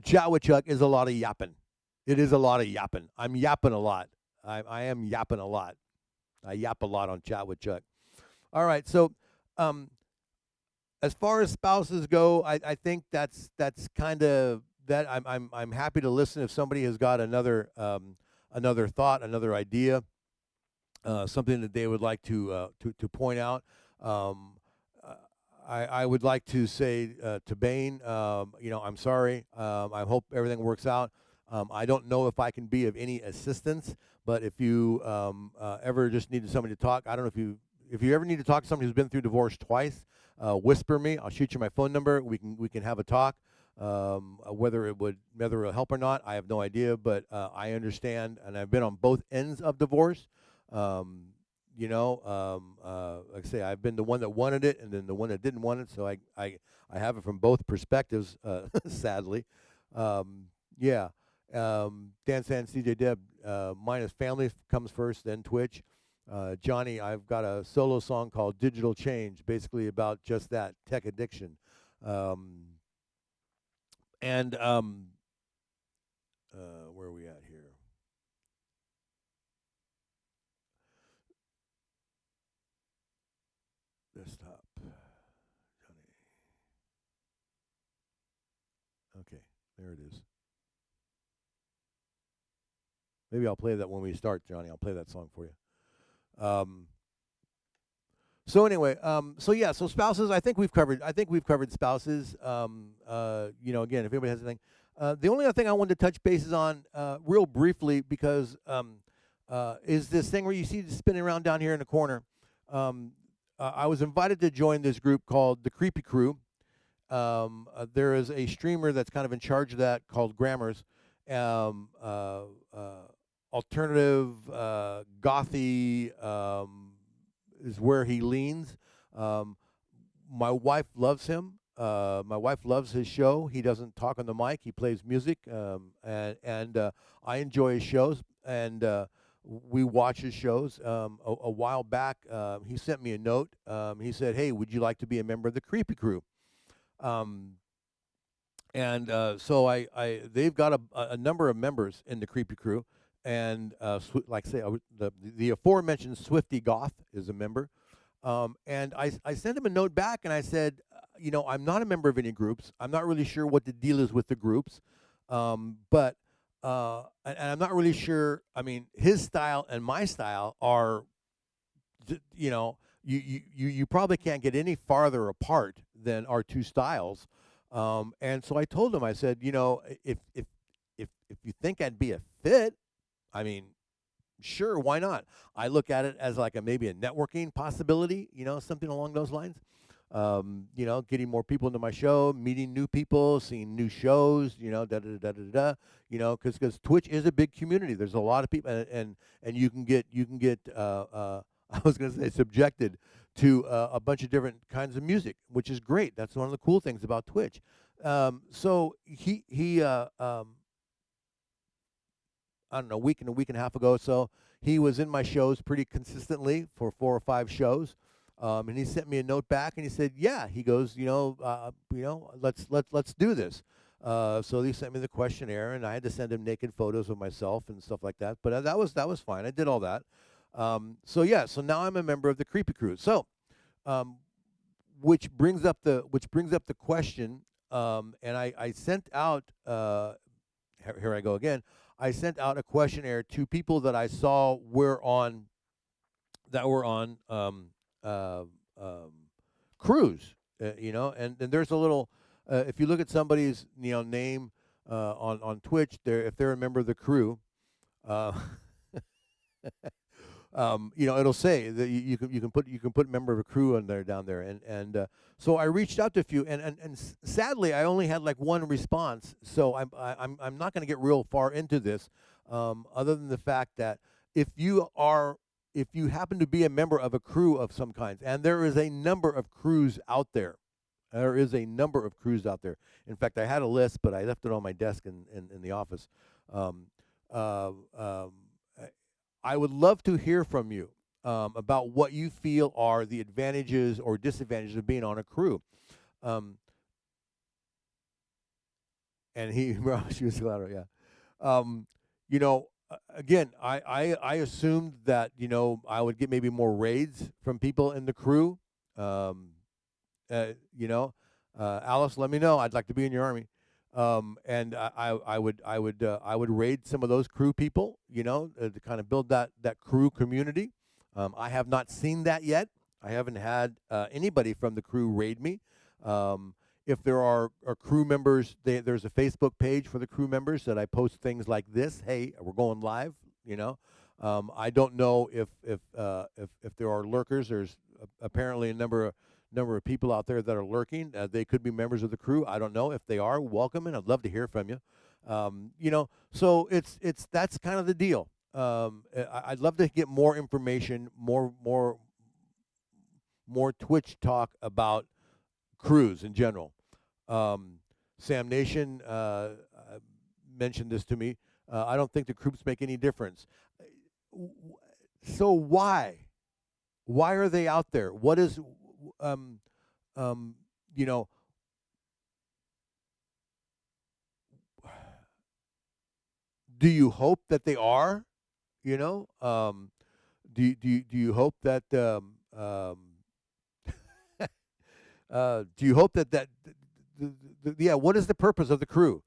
Chat with Chuck is a lot of yapping. It is a lot of yapping. I'm yapping a lot. I am yapping a lot. I yap a lot on Chat with Chuck. All right, so as far as spouses go, I think that's kind of that I'm happy to listen if somebody has got another thought, another idea, something that they would like to point out. Um, I would like to say to Bain, I'm sorry. I hope everything works out. I don't know if I can be of any assistance, but if you ever just needed somebody to talk, I don't know if you ever need to talk to somebody who's been through divorce twice, whisper me. I'll shoot you my phone number. We can have a talk. Whether it'll help or not, I have no idea, but I understand, and I've been on both ends of divorce. Um, like I say, I've been the one that wanted it and then the one that didn't want it, so I have it from both perspectives, sadly. Yeah. Dan San, CJ Deb, mine is family comes first, then Twitch. Johnny, I've got a solo song called Digital Change, basically about just that, tech addiction. And where are we at here? Desktop. Johnny. Okay, there it is. Maybe I'll play that when we start, Johnny. I'll play that song for you. So anyway, so spouses. I think we've covered spouses. Again, if anybody has anything, the only other thing I wanted to touch bases on, real briefly, because is this thing where you see it spinning around down here in the corner. I was invited to join this group called the Creepy Crew. There is a streamer that's kind of in charge of that called Grammars. Alternative, gothy, is where he leans. My wife loves him. My wife loves his show. He doesn't talk on the mic. He plays music, and I enjoy his shows. And we watch his shows. A while back, he sent me a note. He said, "Hey, would you like to be a member of the Creepy Crew?" So they've got a number of members in the Creepy Crew, and like I say, the aforementioned Swifty Goth is a member, and I sent him a note back, and I said, I'm not a member of any groups. I'm not really sure what the deal is with the groups, but and I'm not really sure. I mean, his style and my style are, you probably can't get any farther apart than our two styles. And so I told him, I said, if you think I'd be a fit, I mean, sure, why not? I look at it as like maybe a networking possibility, something along those lines. Getting more people into my show, meeting new people, seeing new shows, because Twitch is a big community. There's a lot of people, and you can get I was going to say subjected to a bunch of different kinds of music, which is great. That's one of the cool things about Twitch. So he I don't know, a week and a half ago or so, he was in my shows pretty consistently for 4 or 5 shows. And he sent me a note back, and he said, "Yeah." He goes, let's do this. So he sent me the questionnaire, and I had to send him naked photos of myself and stuff like that. But that was fine. I did all that. So now I'm a member of the Creepy Crew. So, which brings up the question. And I sent out. Here I go again. I sent out a questionnaire to people that I saw were on cruise, and there's a little. If you look at somebody's name on Twitch, if they're a member of the crew, it'll say that you can put member of a crew on there down there, and so I reached out to a few, and sadly I only had like one response, so I'm not going to get real far into this, other than the fact that if you happen to be a member of a crew of some kinds, and there is a number of crews out there. There is a number of crews out there. In fact, I had a list, but I left it on my desk in the office. I would love to hear from you about what you feel are the advantages or disadvantages of being on a crew. And she was louder, yeah. Again, I assumed that I would get maybe more raids from people in the crew. Alice, let me know. I'd like to be in your army. And I would raid some of those crew people, to kind of build that crew community. I have not seen that yet. I haven't had anybody from the crew raid me. If there are crew members, there's a Facebook page for the crew members that I post things like this. Hey, we're going live. I don't know if there are lurkers. There's apparently a number of people out there that are lurking. They could be members of the crew. I don't know. If they are, welcome, and I'd love to hear from you. So that's kind of the deal. I'd love to get more information, more Twitch talk about crews in general. Sam Nation mentioned this to me. I don't think the groups make any difference. So why are they out there? What is you know do you hope that they are? Do you hope that do you hope that yeah, what is the purpose of the crew?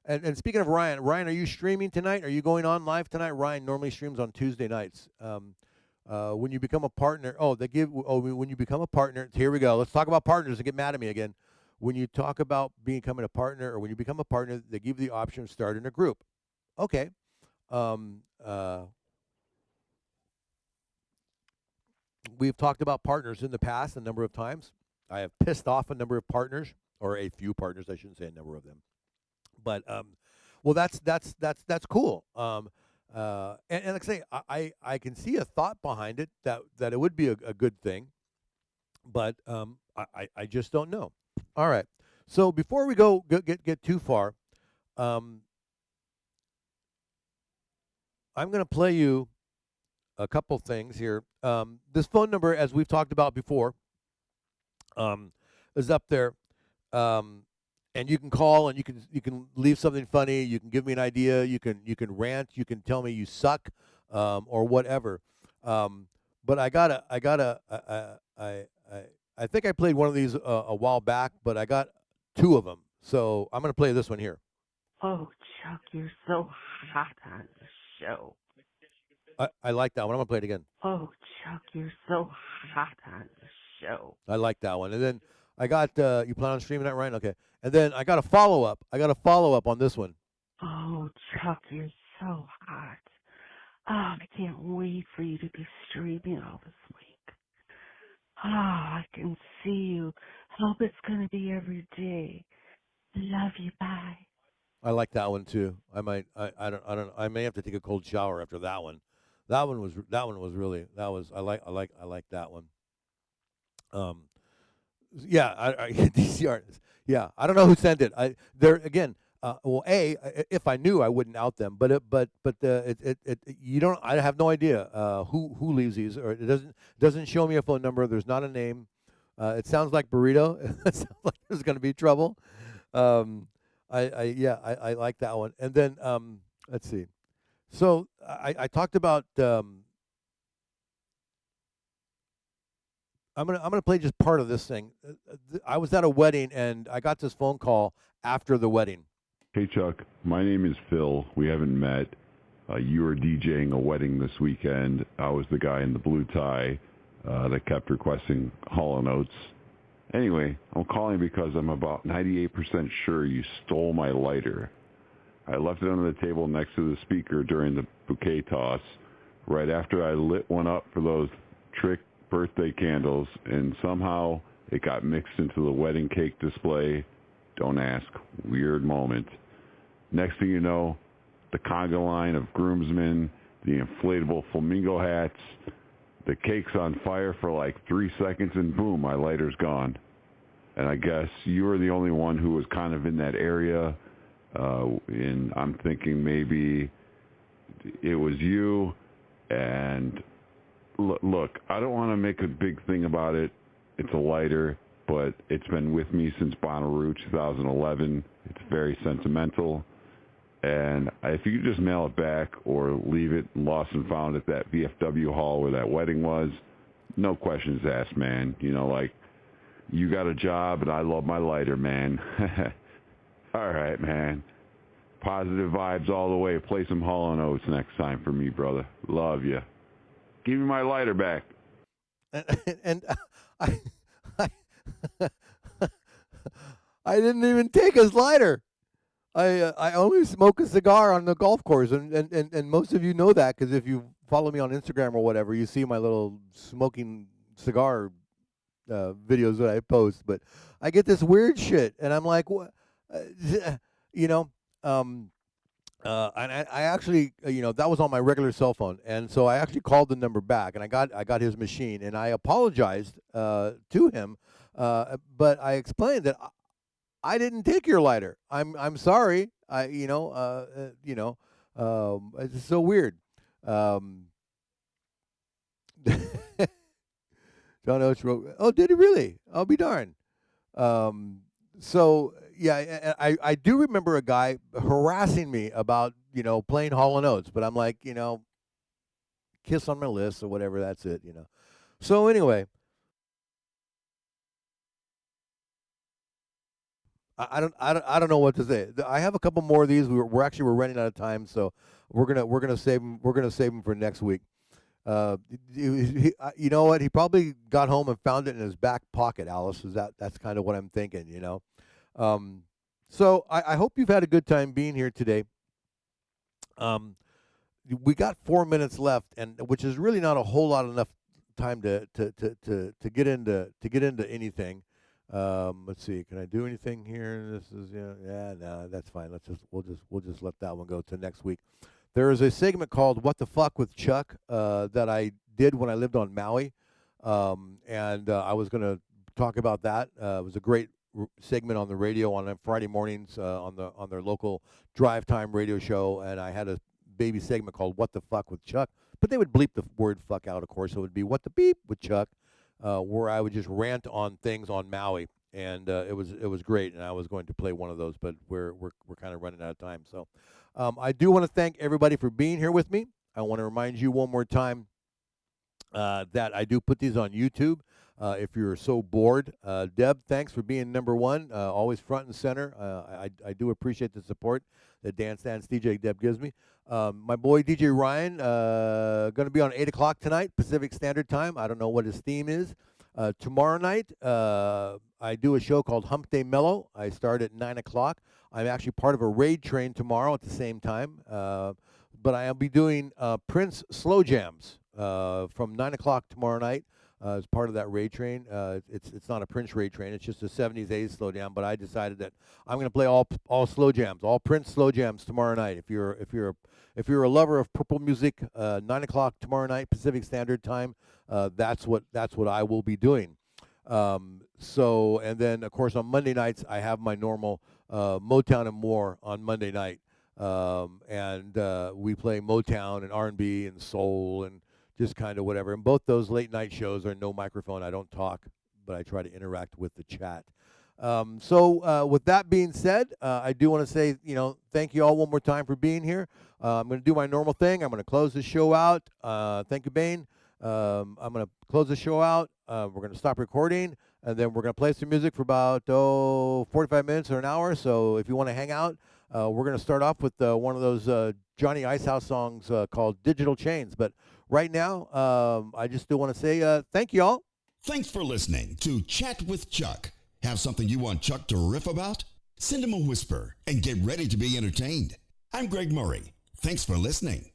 And speaking of Ryan, are you streaming tonight? Are you going on live tonight? Ryan normally streams on Tuesday nights. When you become a partner, when you become a partner, here we go. Let's talk about partners and get mad at me again. When you talk about becoming a partner, or when you become a partner, they give you the option of starting a group. Okay. We've talked about partners in the past a number of times. I have pissed off a number of partners, or a few partners. I shouldn't say a number of them. But well, that's cool. And like I say, I can see a thought behind it that it would be a good thing, but I just don't know. All right. So before we get too far, I'm going to play you a couple things here. This phone number, as we've talked about before, is up there. And you can call, and you can leave something funny. You can give me an idea. You can rant. You can tell me you suck, or whatever. But I think I played one of these a while back, but I got two of them. So I'm going to play this one here. Oh, Chuck, you're so hot on the show. I like that one. I'm going to play it again. Oh, Chuck, you're so hot on the show. I like that one. And then I got, you plan on streaming that, Ryan? Okay. And then I got a follow-up. On this one. Oh, Chuck, you're so hot. Oh, I can't wait for you to be streaming all this week. Oh, I can see you. Hope it's going to be every day. Love you. Bye. I like that one too. I don't. I may have to take a cold shower after that one. That one was really. I like that one. Yeah, DCR. Yeah, I don't know who sent it. There again. If I knew, I wouldn't out them. But you don't. I have no idea who leaves these, or it doesn't show me a phone number. There's not a name. It sounds like burrito. It sounds like there's going to be trouble. I like that one. And then let's see. So I talked about. I'm gonna play just part of this thing. I was at a wedding and I got this phone call after the wedding. Hey Chuck, my name is Phil. We haven't met. You were DJing a wedding this weekend. I was the guy in the blue tie that kept requesting Hall & Oates. Anyway, I'm calling because I'm about 98% sure you stole my lighter. I left it under the table next to the speaker during the bouquet toss, right after I lit one up for those trick birthday candles, and somehow it got mixed into the wedding cake display. Don't ask. Weird moment. Next thing you know, the conga line of groomsmen, the inflatable flamingo hats, the cake's on fire for like 3 seconds, and boom, my lighter's gone. And I guess you were the only one who was kind of in that area, and I'm thinking maybe it was you. And look, I don't want to make a big thing about it. It's a lighter, but it's been with me since Bonnaroo 2011. It's very sentimental. And if you could just mail it back or leave it lost and found at that VFW hall where that wedding was, no questions asked, man. You know, like, you got a job and I love my lighter, man. All right, man. Positive vibes all the way. Play some Hall & Oates next time for me, brother. Love you. Give me my lighter back. And I, I, I didn't even take his lighter. I only smoke a cigar on the golf course, and most of you know that because if you follow me on Instagram or whatever, you see my little smoking cigar videos that I post. But I get this weird shit, and I'm like, what? You know, and I actually, that was on my regular cell phone, and so I actually called the number back, and I got his machine, and I apologized to him, but I explained that I didn't take your lighter. I'm sorry. It's so weird. John Oates wrote, "Oh, did he really? I'll be darned." So yeah, I do remember a guy harassing me about playing Hall & Oates, but I'm like, kiss on my list or whatever. That's it. So anyway. I don't know what to say. I have a couple more of these. We're running out of time, so we're gonna save them. We're gonna save them for next week. You know what? He probably got home and found it in his back pocket. Alice, that's kind of what I'm thinking. So I hope you've had a good time being here today. We got 4 minutes left, and which is really not a whole lot enough time to get into anything. Let's see. Can I do anything here? This is no, that's fine. We'll just let that one go to next week. There is a segment called "What the Fuck with Chuck" that I did when I lived on Maui, and I was going to talk about that. It was a great segment on the radio on Friday mornings on their local drive time radio show, and I had a baby segment called "What the Fuck with Chuck," but they would bleep the word "fuck" out, of course. So it would be "What the Beep with Chuck." Where I would just rant on things on Maui, and it was great. And I was going to play one of those, but we're kind of running out of time. So I do want to thank everybody for being here with me. I want to remind you one more time that I do put these on YouTube. If you're so bored, Deb, thanks for being number one, always front and center. I do appreciate the support that Dance DJ Deb gives me. My boy DJ Ryan, going to be on 8 o'clock tonight, Pacific Standard Time. I don't know what his theme is. Tomorrow night, I do a show called Hump Day Mellow. I start at 9 o'clock. I'm actually part of a raid train tomorrow at the same time. But I'll be doing Prince Slow Jams from 9 o'clock tomorrow night. As part of that raid train. It's not a Prince raid train. It's just a 70s, 80s slow jam. But I decided that I'm going to play all slow jams, all Prince slow jams tomorrow night. If you're a lover of purple music, 9 o'clock tomorrow night Pacific Standard Time. That's what I will be doing. And then of course on Monday nights I have my normal Motown and More on Monday night, and we play Motown and R&B and soul and just kind of whatever. And both those late night shows are no microphone. I don't talk, but I try to interact with the chat. So with that being said, I do want to say, thank you all one more time for being here. I'm going to do my normal thing. I'm going to close the show out. Thank you, Bane. I'm going to close the show out. We're going to stop recording, and then we're going to play some music for about 45 minutes or an hour. So if you want to hang out, we're going to start off with one of those Johnny Icehouse songs called Digital Chains. But right now, I just do want to say thank you all. Thanks for listening to Chat with Chuck. Have something you want Chuck to riff about? Send him a whisper and get ready to be entertained. I'm Greg Murray. Thanks for listening.